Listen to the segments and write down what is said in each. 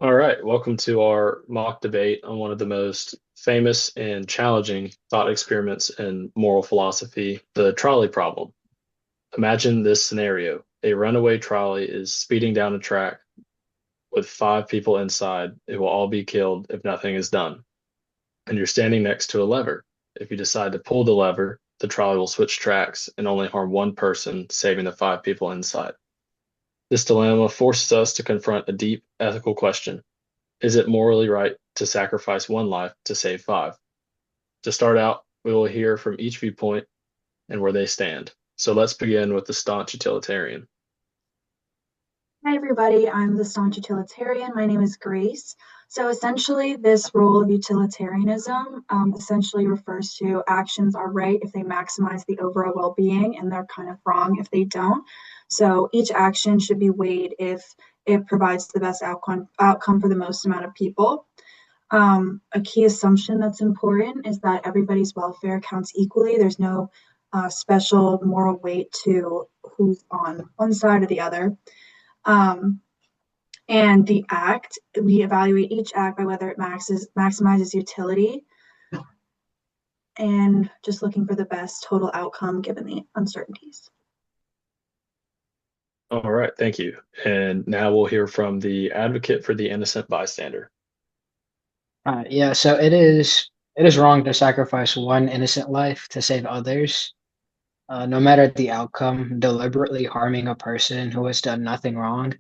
All right, welcome to our mock debate on one of the most famous and challenging thought experiments in moral philosophy, the trolley problem. Imagine this scenario. A runaway trolley is speeding down a track with five people inside. It will all be killed if nothing is done. And you're standing next to a lever. If you decide to pull the lever, the trolley will switch tracks and only harm one person, saving the five people inside. This dilemma forces us to confront a deep ethical question. Is it morally right to sacrifice one life to save five? To start out, we will hear from each viewpoint and where they stand. So let's begin with the staunch utilitarian. Hi, everybody. I'm the staunch utilitarian. My name is Grace. So essentially, this role of utilitarianism essentially refers to actions are right if they maximize the overall well-being, and they're kind of wrong if they don't. So each action should be weighed if it provides the best outcome for the most amount of people. A key assumption that's important is that everybody's welfare counts equally. There's no special moral weight to who's on one side or the other. Um, and the act, we evaluate each act by whether it maximizes utility and just looking for the best total outcome given the uncertainties. All right, thank you. And now we'll hear from the advocate for the innocent bystander. Yeah, so it is wrong to sacrifice one innocent life to save others. No matter the outcome, deliberately harming a person who has done nothing wrong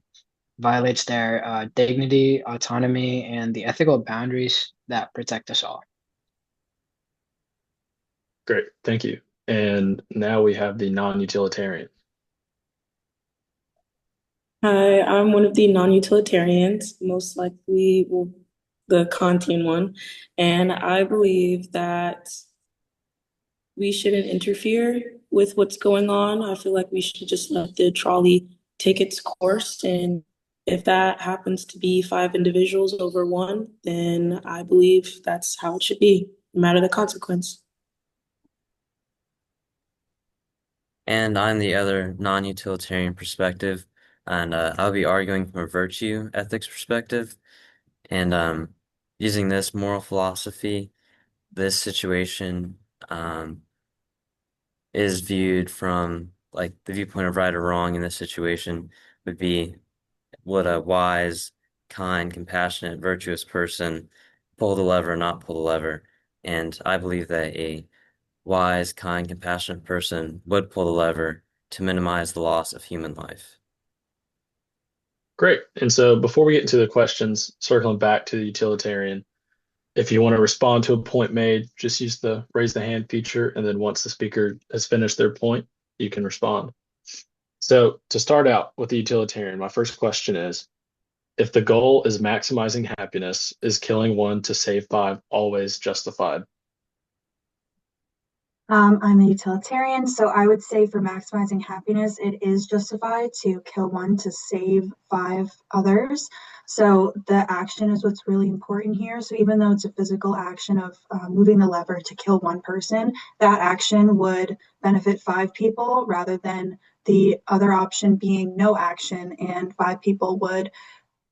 violates their dignity, autonomy, and the ethical boundaries that protect us all. Great, thank you. And now we have the non-utilitarian. Hi, I'm one of the non-utilitarians, most likely the Kantian one, and I believe that we shouldn't interfere with what's going on. I feel like we should just let the trolley take its course, and if that happens to be five individuals over one, then I believe that's how it should be, no matter the consequence. And I'm the other non-utilitarian perspective, and I'll be arguing from a virtue ethics perspective. And using this moral philosophy, this situation is viewed from like the viewpoint of right or wrong in this situation would be would a wise, kind, compassionate, virtuous person pull the lever or not pull the lever? And I believe that a wise, kind, compassionate person would pull the lever to minimize the loss of human life. Great. And so before we get into the questions, circling back to the utilitarian, if you want to respond to a point made, just use the raise the hand feature. And then once the speaker has finished their point, you can respond. So to start out with the utilitarian, my first question is, if the goal is maximizing happiness, is killing one to save five always justified? I'm a utilitarian, so I would say for maximizing happiness, it is justified to kill one to save five others. So the action is what's really important here. So even though it's a physical action of moving the lever to kill one person, that action would benefit five people rather than the other option being no action and five people would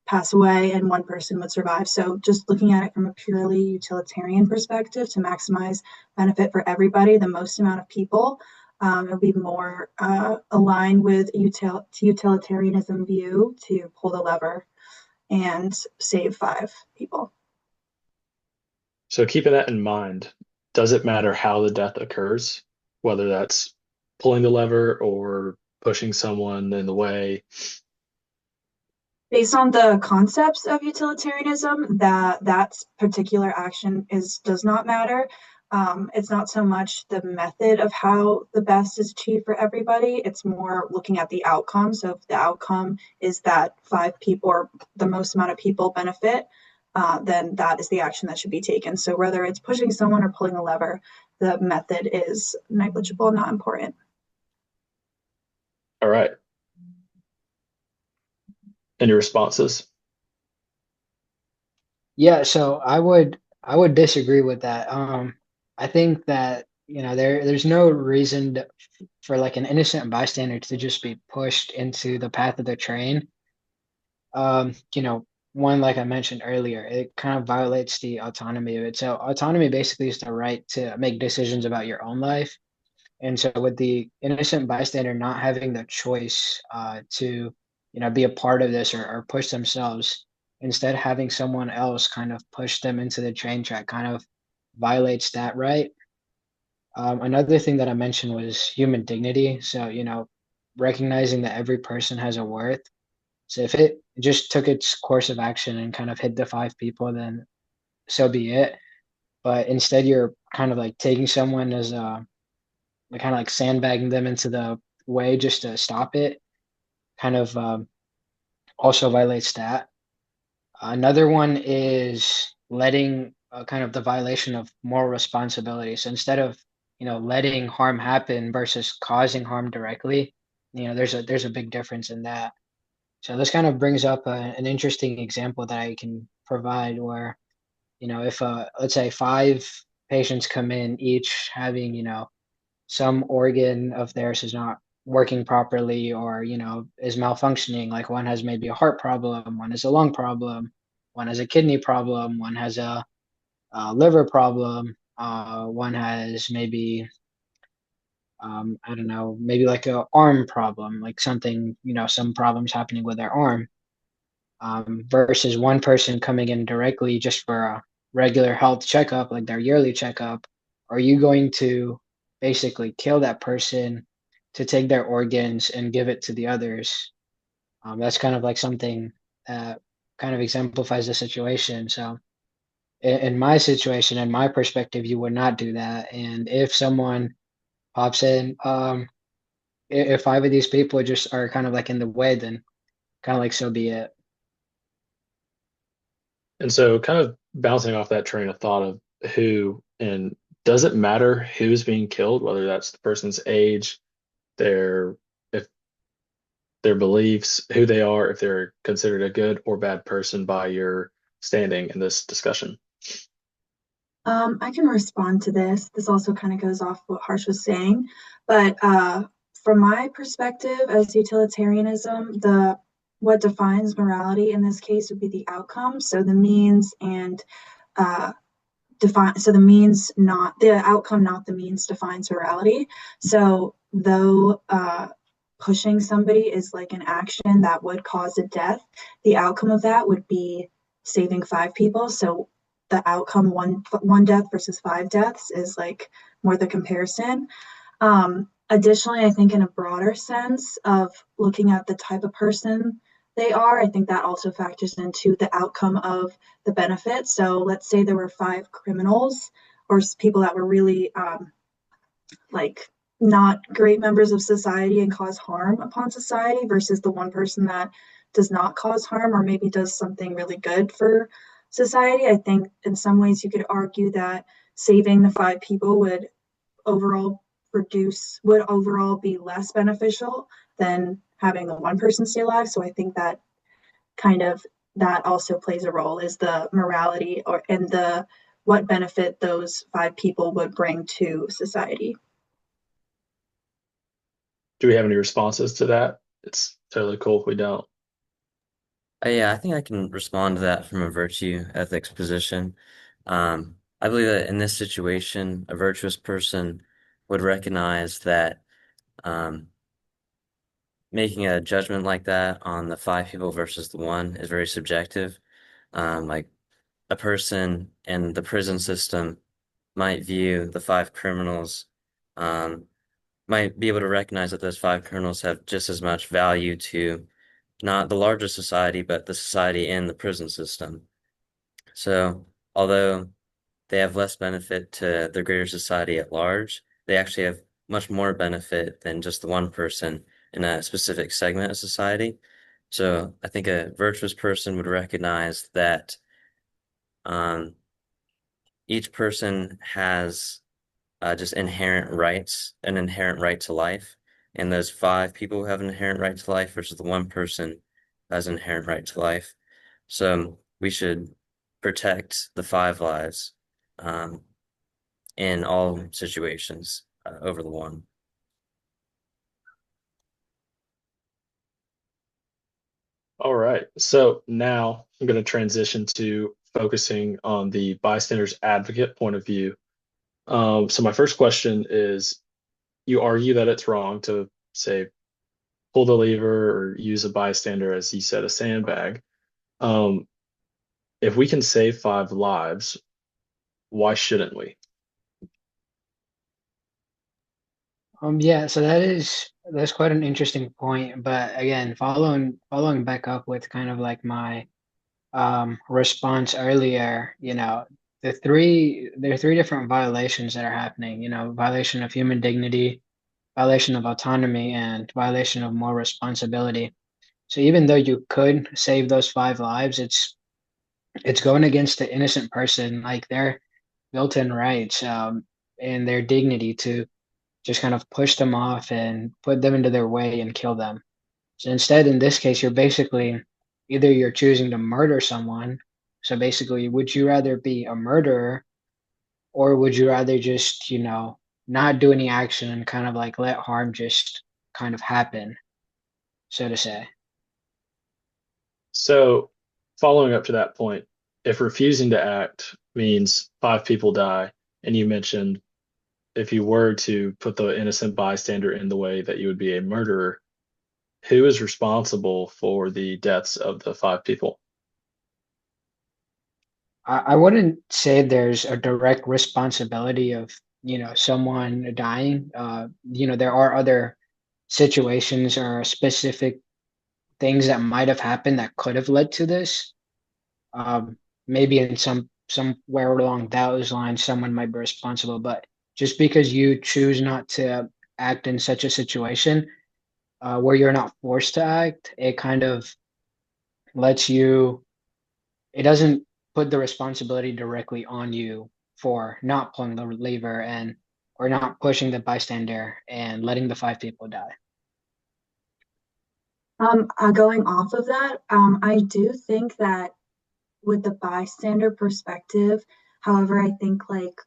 pass away and one person would survive. So just looking at it from a purely utilitarian perspective to maximize benefit for everybody, the most amount of people, it would be more aligned with utilitarianism view to pull the lever and save five people. So keeping that in mind, does it matter how the death occurs, whether that's pulling the lever or pushing someone in the way? Based on the concepts of utilitarianism, that particular action does not matter. It's not so much the method of how the best is achieved for everybody. It's more looking at the outcome. So if the outcome is that five people or the most amount of people benefit, then that is the action that should be taken. So whether it's pushing someone or pulling a lever, the method is negligible, not important. All right. Any responses? Yeah, so I would disagree with that. I think that there's no reason for like an innocent bystander to just be pushed into the path of the train. You know, one, like I mentioned earlier, it kind of violates the autonomy of it. So autonomy basically is the right to make decisions about your own life. And so with the innocent bystander not having the choice to, be a part of this or push themselves, instead having someone else kind of push them into the train track kind of violates that right. Another thing that I mentioned was human dignity. So, recognizing that every person has a worth. So if it just took its course of action and kind of hit the five people, then so be it. But instead, you're kind of like taking someone as like kind of like sandbagging them into the way just to stop it. Kind of also violates that. Another one is letting kind of the violation of moral responsibility. So instead of letting harm happen versus causing harm directly, there's a big difference in that. So this kind of brings up an interesting example that I can provide where if let's say five patients come in each having some organ of theirs is not working properly or is malfunctioning, like one has maybe a heart problem, one has a lung problem, one has a kidney problem, one has a liver problem, one has maybe I don't know, maybe like a arm problem, like something, some problems happening with their arm, versus one person coming in directly just for a regular health checkup, like their yearly checkup. Are you going to basically kill that person to take their organs and give it to the others? That's kind of like something that kind of exemplifies the situation. So, in my situation, in my perspective, you would not do that. And if someone pops in, if five of these people just are kind of like in the way, then kind of like so be it. And so, kind of bouncing off that train of thought of who and does it matter who's being killed, whether that's the person's age, their if their beliefs, who they are, if they're considered a good or bad person by your standing in this discussion? I can respond to this. This also kind of goes off what Harsh was saying, but from my perspective as utilitarianism, the what defines morality in this case would be the outcome. So the means and uh, the means, not the outcome, not the means, defines morality. So though pushing somebody is like an action that would cause a death, the outcome of that would be saving five people. So the outcome, one death versus five deaths, is like more the comparison. Additionally, I think in a broader sense of looking at the type of person they are, I think that also factors into the outcome of the benefit. So let's say there were five criminals or people that were really like not great members of society and cause harm upon society versus the one person that does not cause harm or maybe does something really good for society. I think in some ways you could argue that saving the five people overall would overall be less beneficial than having the one person stay alive. So I think that kind of that also plays a role, is the morality or and the what benefit those five people would bring to society. Do we have any responses to that? It's totally cool if we don't. Yeah, I think I can respond to that from a virtue ethics position. I believe that in this situation, a virtuous person would recognize that um, making a judgment like that on the five people versus the one is very subjective. Like a person in the prison system might view the five criminals, um, might be able to recognize that those five criminals have just as much value to not the larger society, but the society in the prison system. So, although they have less benefit to the greater society at large, they actually have much more benefit than just the one person in a specific segment of society. So, I think a virtuous person would recognize that um, each person has just inherent rights, an inherent right to life, and those five people who have an inherent right to life versus the one person who has an inherent right to life. So we should protect the five lives um, in all situations over the one. All right. So now I'm going to transition to focusing on the bystander's advocate point of view. So my first question is, you argue that it's wrong to say pull the lever or use a bystander, as you said, a sandbag. Um, if we can save five lives, why shouldn't we? Yeah, so that's quite an interesting point. But again, following back up with kind of like my response earlier, there are three different violations that are happening, violation of human dignity, violation of autonomy, and violation of moral responsibility. So even though you could save those five lives, it's going against the innocent person, like their built-in rights, and their dignity to just kind of push them off and put them into their way and kill them. So instead, in this case, you're choosing to murder someone. So basically, would you rather be a murderer or would you rather just, not do any action and kind of like let harm just kind of happen, so to say? So, following up to that point, if refusing to act means five people die, and you mentioned if you were to put the innocent bystander in the way that you would be a murderer, who is responsible for the deaths of the five people? I wouldn't say there's a direct responsibility of, someone dying. There are other situations or specific things that might have happened that could have led to this. Um, Maybe in somewhere along those lines, someone might be responsible. But just because you choose not to act in such a situation, where you're not forced to act, it kind of lets you. It doesn't put the responsibility directly on you for not pulling the lever and or not pushing the bystander and letting the five people die. Going off of that, I do think that with the bystander perspective, however, I think like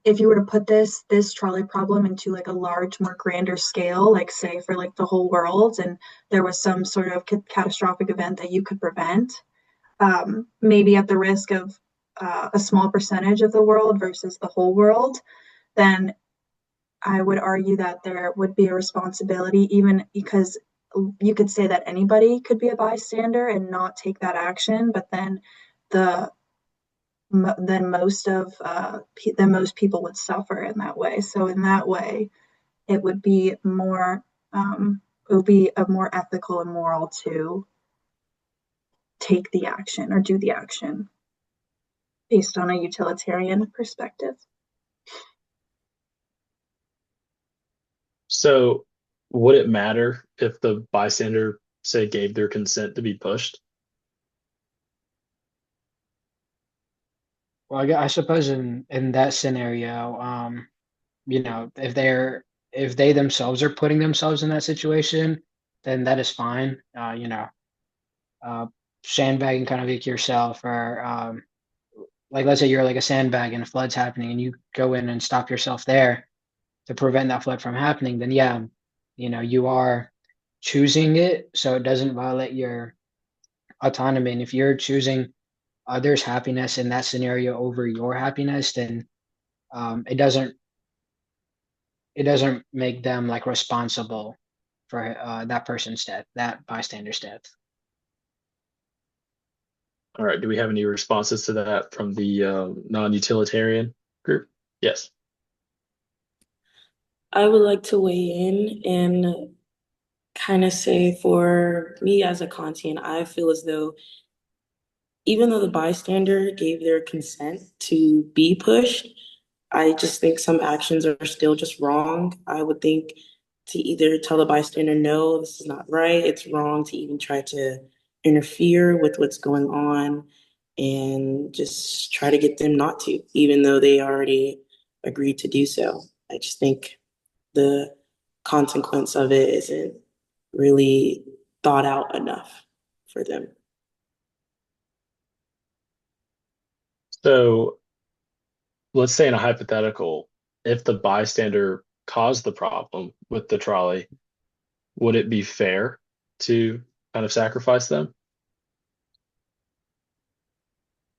if you were to put this trolley problem into like a large, more grander scale, like say for like the whole world, and there was some sort of catastrophic event that you could prevent, maybe at the risk of a small percentage of the world versus the whole world, then I would argue that there would be a responsibility, even because you could say that anybody could be a bystander and not take that action, but then the then most people would suffer in that way. So in that way, it would be more it would be a more ethical and moral to take the action or do the action based on a utilitarian perspective. So, would it matter if the bystander, say, gave their consent to be pushed? Well, I suppose in that scenario, if they themselves are putting themselves in that situation, then that is fine. Uh, Sandbagging kind of like yourself, or like let's say you're like a sandbag and a flood's happening, and you go in and stop yourself there to prevent that flood from happening. Then yeah, you are choosing it, so it doesn't violate your autonomy. And if you're choosing others' happiness in that scenario over your happiness, then um, it doesn't it doesn't make them like responsible for that person's death, that bystander's death. All right. Do we have any responses to that from the non-utilitarian group? Yes. I would like to weigh in and kind of say for me as a Kantian, I feel as though even though the bystander gave their consent to be pushed, I just think some actions are still just wrong. I would think to either tell the bystander, no, this is not right, it's wrong to even try to interfere with what's going on and just try to get them not to, even though they already agreed to do so. I just think the consequence of it isn't really thought out enough for them. So, let's say in a hypothetical, if the bystander caused the problem with the trolley, would it be fair to kind of sacrifice them?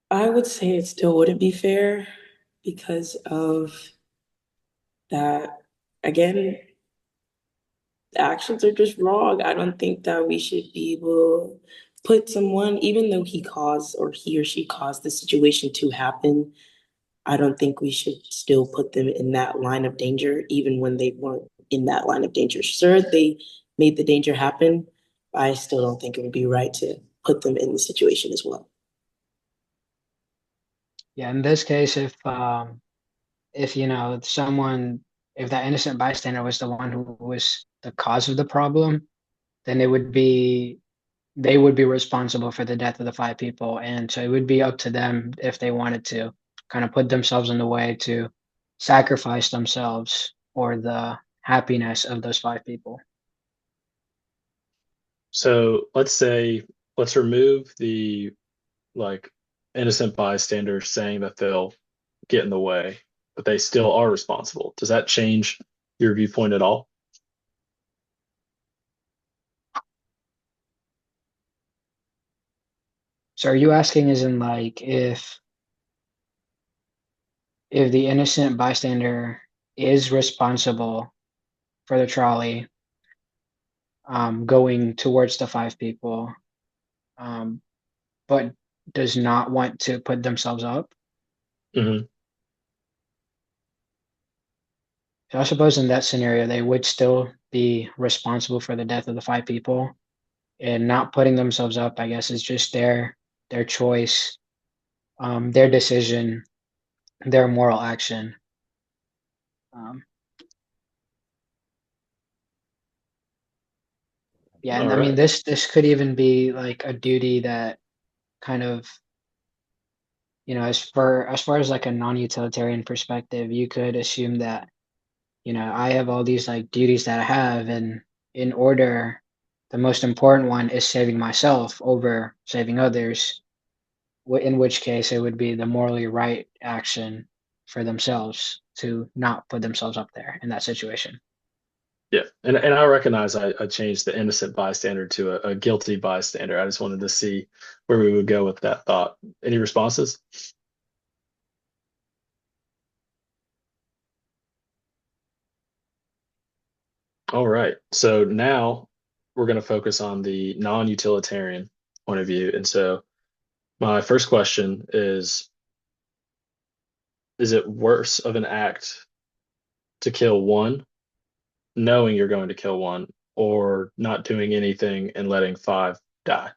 I would say it still wouldn't be fair because of that. Again, the actions are just wrong. I don't think that we should be able to put someone, even though he caused or he or she caused the situation to happen, I don't think we should still put them in that line of danger, even when they weren't in that line of danger. Sure, they made the danger happen. I still don't think it would be right to put them in the situation as well. Yeah, in this case, if someone, if that innocent bystander was the one who was the cause of the problem, then they would be responsible for the death of the five people, and so it would be up to them if they wanted to kind of put themselves in the way to sacrifice themselves or the happiness of those five people. So let's remove the like innocent bystanders saying that they'll get in the way, but they still are responsible. Does that change your viewpoint at all? So are you asking as in like if the innocent bystander is responsible for the trolley going towards the five people, um, but does not want to put themselves up? Hmm. So I suppose in that scenario, they would still be responsible for the death of the five people, and not putting themselves up, I guess, is just their choice, their decision, their moral action. Um, yeah, and All I mean right. this could even be like a duty that kind of, as far as like a non-utilitarian perspective, you could assume that, I have all these like duties that I have, and in order, the most important one is saving myself over saving others, in which case it would be the morally right action for themselves to not put themselves up there in that situation. Yeah. And I recognize I changed the innocent bystander to a guilty bystander. I just wanted to see where we would go with that thought. Any responses? All right. So now we're going to focus on the non-utilitarian point of view. And so my first question is it worse of an act to kill one, knowing you're going to kill one, or not doing anything and letting five die?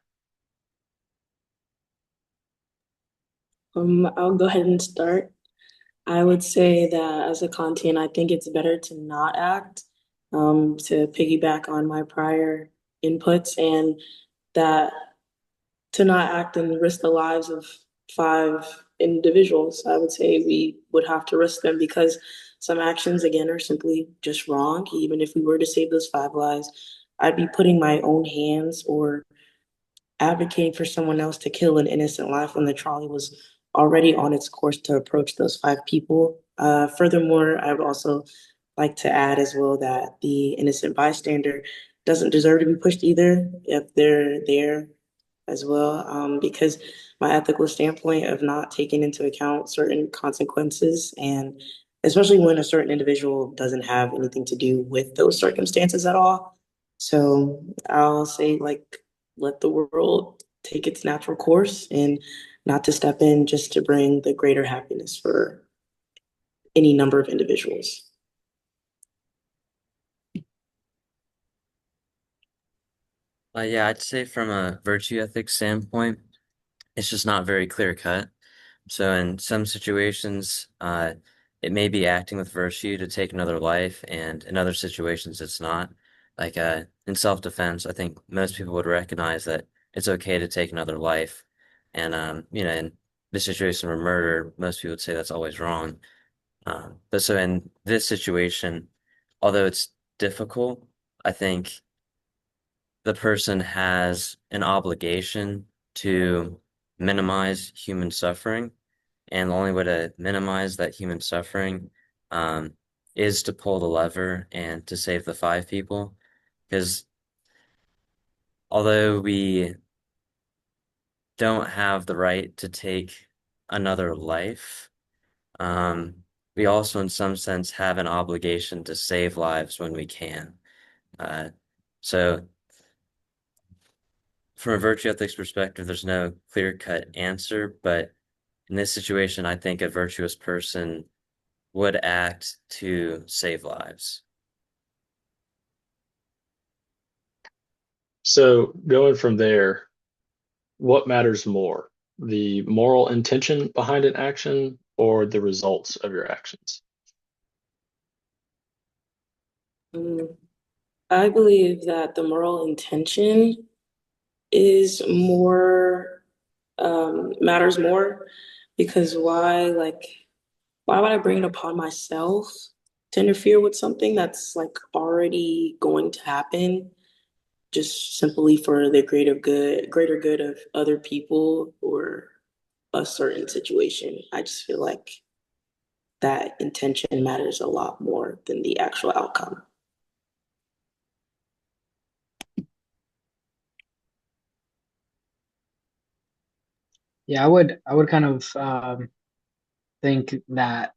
I'll go ahead and start. I would say that as a Kantian, I think it's better to not act, to piggyback on my prior inputs, and that to not act and risk the lives of five individuals. I would say we would have to risk them because some actions, again, are simply just wrong. Even if we were to save those five lives, I'd be putting my own hands or advocating for someone else to kill an innocent life when the trolley was already on its course to approach those five people. Furthermore, I would also like to add as well that the innocent bystander doesn't deserve to be pushed either if they're there as well, because my ethical standpoint of not taking into account certain consequences, and especially when a certain individual doesn't have anything to do with those circumstances at all. So I'll say, like, let the world take its natural course and not to step in just to bring the greater happiness for any number of individuals. Yeah, I'd say from a virtue ethics standpoint, it's just not very clear cut. So in some situations, it may be acting with virtue to take another life, and in other situations, it's not. Like in self-defense, I think most people would recognize that it's okay to take another life, and in the situation of murder, most people would say that's always wrong. But so in this situation, although it's difficult, I think the person has an obligation to minimize human suffering, and the only way to minimize that human suffering um, is to pull the lever and to save the five people. Because although we don't have the right to take another life, um, we also, in some sense, have an obligation to save lives when we can. Uh, so, from a virtue ethics perspective, there's no clear-cut answer, but in this situation, I think a virtuous person would act to save lives. So going from there, what matters more, the moral intention behind an action or the results of your actions? Mm, I believe that the moral intention is more matters more because why would I bring it upon myself to interfere with something that's like already going to happen just simply for the greater good of other people or a certain situation. I just feel like that intention matters a lot more than the actual outcome. Yeah, I would kind of think that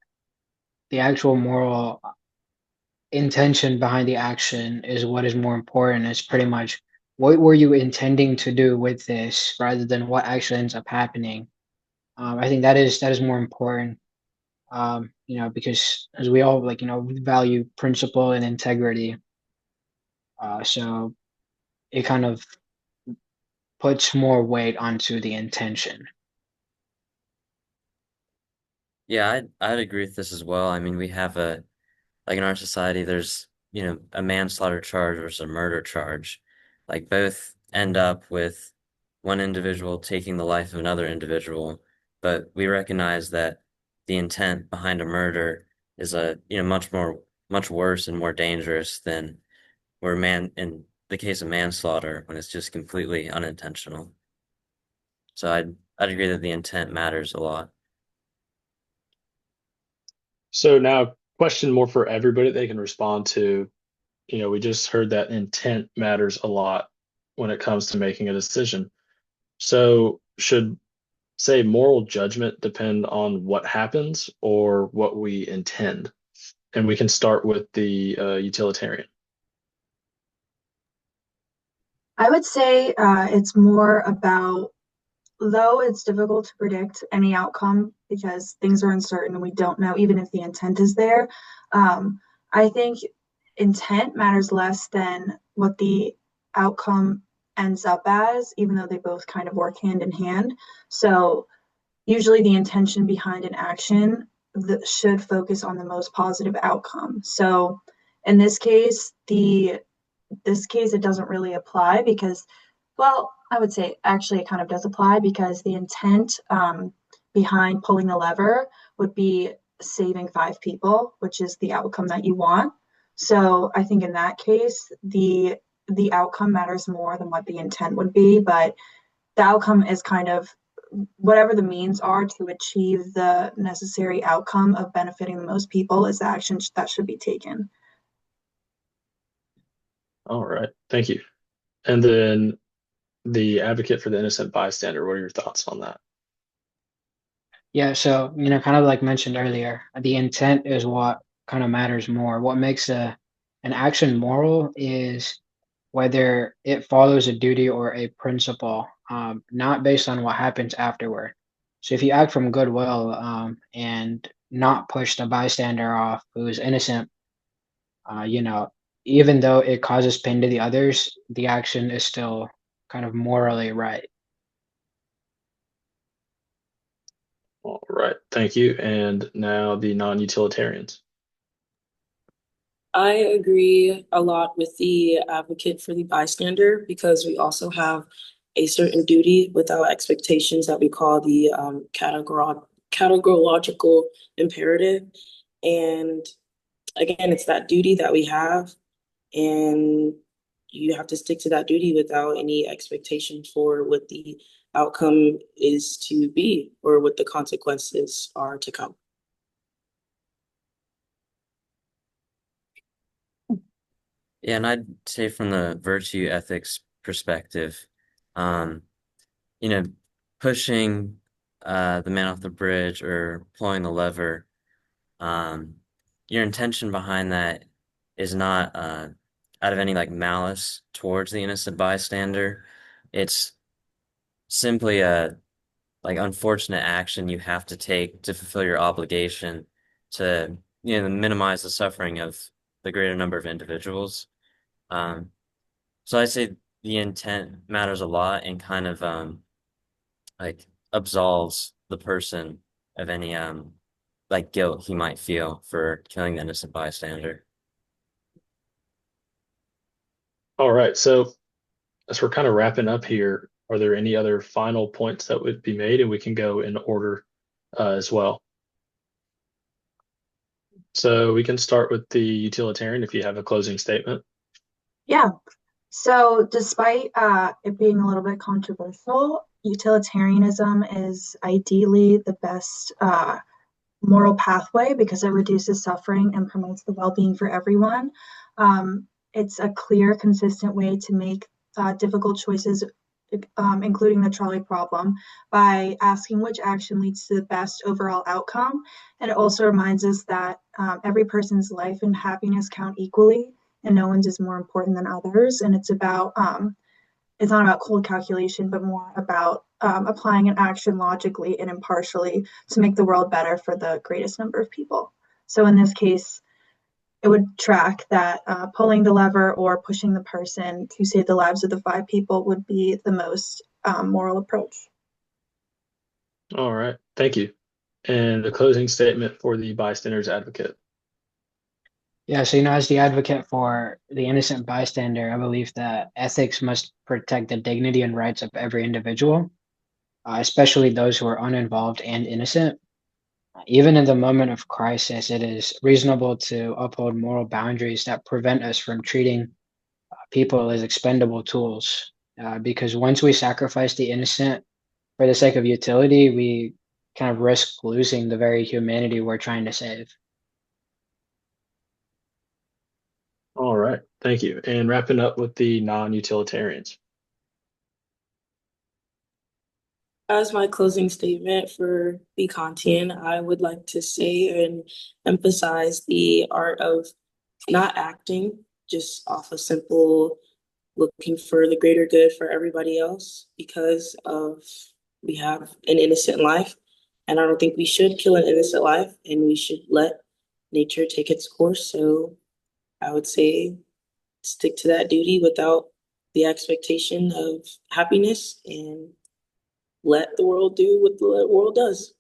the actual moral intention behind the action is what is more important. It's pretty much what were you intending to do with this rather than what actually ends up happening. I think that is more important. Because as we all value principle and integrity, so it kind of puts more weight onto the intention. Yeah, I'd agree with this as well. I mean, we have like in our society, there's, a manslaughter charge versus a murder charge. Like both end up with one individual taking the life of another individual, but we recognize that the intent behind a murder is much worse and more dangerous than where in the case of manslaughter when it's just completely unintentional. So I'd agree that the intent matters a lot. So now, question more for everybody they can respond to. We just heard that intent matters a lot when it comes to making a decision. So should, say, moral judgment depend on what happens or what we intend? And we can start with the utilitarian. I would say it's more about, though it's difficult to predict any outcome because things are uncertain and we don't know even if the intent is there. I think intent matters less than what the outcome ends up as, even though they both kind of work hand in hand. So usually the intention behind an action that should focus on the most positive outcome. So in this case it doesn't really apply because, well, I would say actually it kind of does apply because the intent behind pulling the lever would be saving five people, which is the outcome that you want. So I think in that case, the outcome matters more than what the intent would be, but the outcome is kind of whatever the means are to achieve the necessary outcome of benefiting the most people is the action that should be taken. All right. Thank you. And then the advocate for the innocent bystander, what are your thoughts on that? Yeah, so kind of like mentioned earlier, the intent is what kind of matters more. What makes a an action moral is whether it follows a duty or a principle, not based on what happens afterward. So if you act from goodwill, and not push the bystander off who's innocent, uh, you know, even though it causes pain to the others, the action is still kind of morally right. All right. Thank you. And now the non-utilitarians. I agree a lot with the advocate for the bystander because we also have a certain duty without expectations that we call the categorological imperative. And again, it's that duty that we have, and you have to stick to that duty without any expectation for what the outcome is to be or what the consequences are to come. Yeah, and I'd say from the virtue ethics perspective. Um, you know, pushing the man off the bridge or pulling the lever, um, your intention behind that is not out of any like malice towards the innocent bystander. It's simply a like unfortunate action you have to take to fulfill your obligation to, minimize the suffering of the greater number of individuals. Um, so I'd say the intent matters a lot and kind of like absolves the person of any like guilt he might feel for killing the innocent bystander. All right. So as we're kind of wrapping up here, are there any other final points that would be made? And we can go in order as well. So we can start with the utilitarian if you have a closing statement. Yeah. So despite it being a little bit controversial, utilitarianism is ideally the best moral pathway because it reduces suffering and promotes the well-being for everyone. It's a clear, consistent way to make difficult choices, including the trolley problem, by asking which action leads to the best overall outcome. And it also reminds us that every person's life and happiness count equally, and no one's is more important than others. And it's not about cold calculation, but more about applying an action logically and impartially to make the world better for the greatest number of people. So in this case, it would track that pulling the lever or pushing the person to save the lives of the 5 people would be the most moral approach. All right. Thank you. And the closing statement for the bystander's advocate. Yeah, so as the advocate for the innocent bystander, I believe that ethics must protect the dignity and rights of every individual, especially those who are uninvolved and innocent. Even in the moment of crisis, it is reasonable to uphold moral boundaries that prevent us from treating people as expendable tools. Because once we sacrifice the innocent for the sake of utility, we kind of risk losing the very humanity we're trying to save. All right. Thank you. And wrapping up with the non-utilitarians. As my closing statement for the Kantian, I would like to say and emphasize the art of not acting just off a simple looking for the greater good for everybody else because of we have an innocent life. And I don't think we should kill an innocent life and we should let nature take its course. So I would say stick to that duty without the expectation of happiness and let the world do what the world does.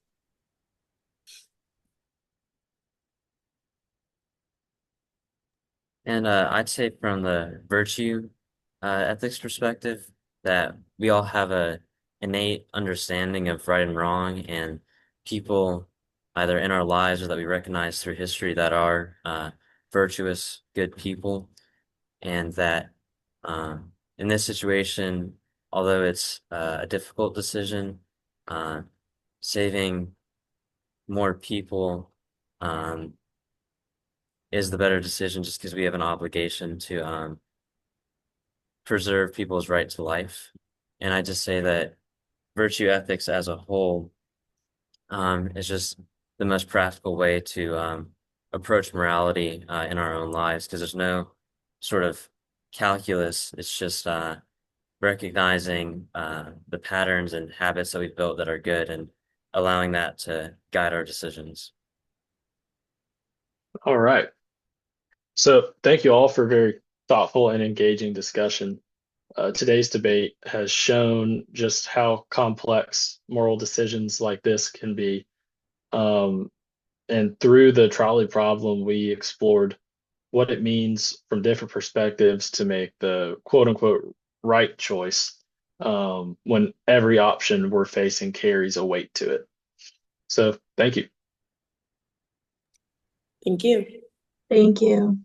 And I'd say from the virtue ethics perspective that we all have a innate understanding of right and wrong, and people either in our lives or that we recognize through history that are virtuous, good people, and that in this situation, although it's a difficult decision, uh, saving more people um, is the better decision just because we have an obligation to preserve people's right to life. And I just say that virtue ethics as a whole is just the most practical way to approach morality in our own lives because there's no sort of calculus. It's just recognizing the patterns and habits that we've built that are good and allowing that to guide our decisions. All right. So thank you all for a very thoughtful and engaging discussion. Today's debate has shown just how complex moral decisions like this can be. Um, and through the trolley problem, we explored what it means from different perspectives to make the quote unquote right choice when every option we're facing carries a weight to it. So thank you. Thank you. Thank you.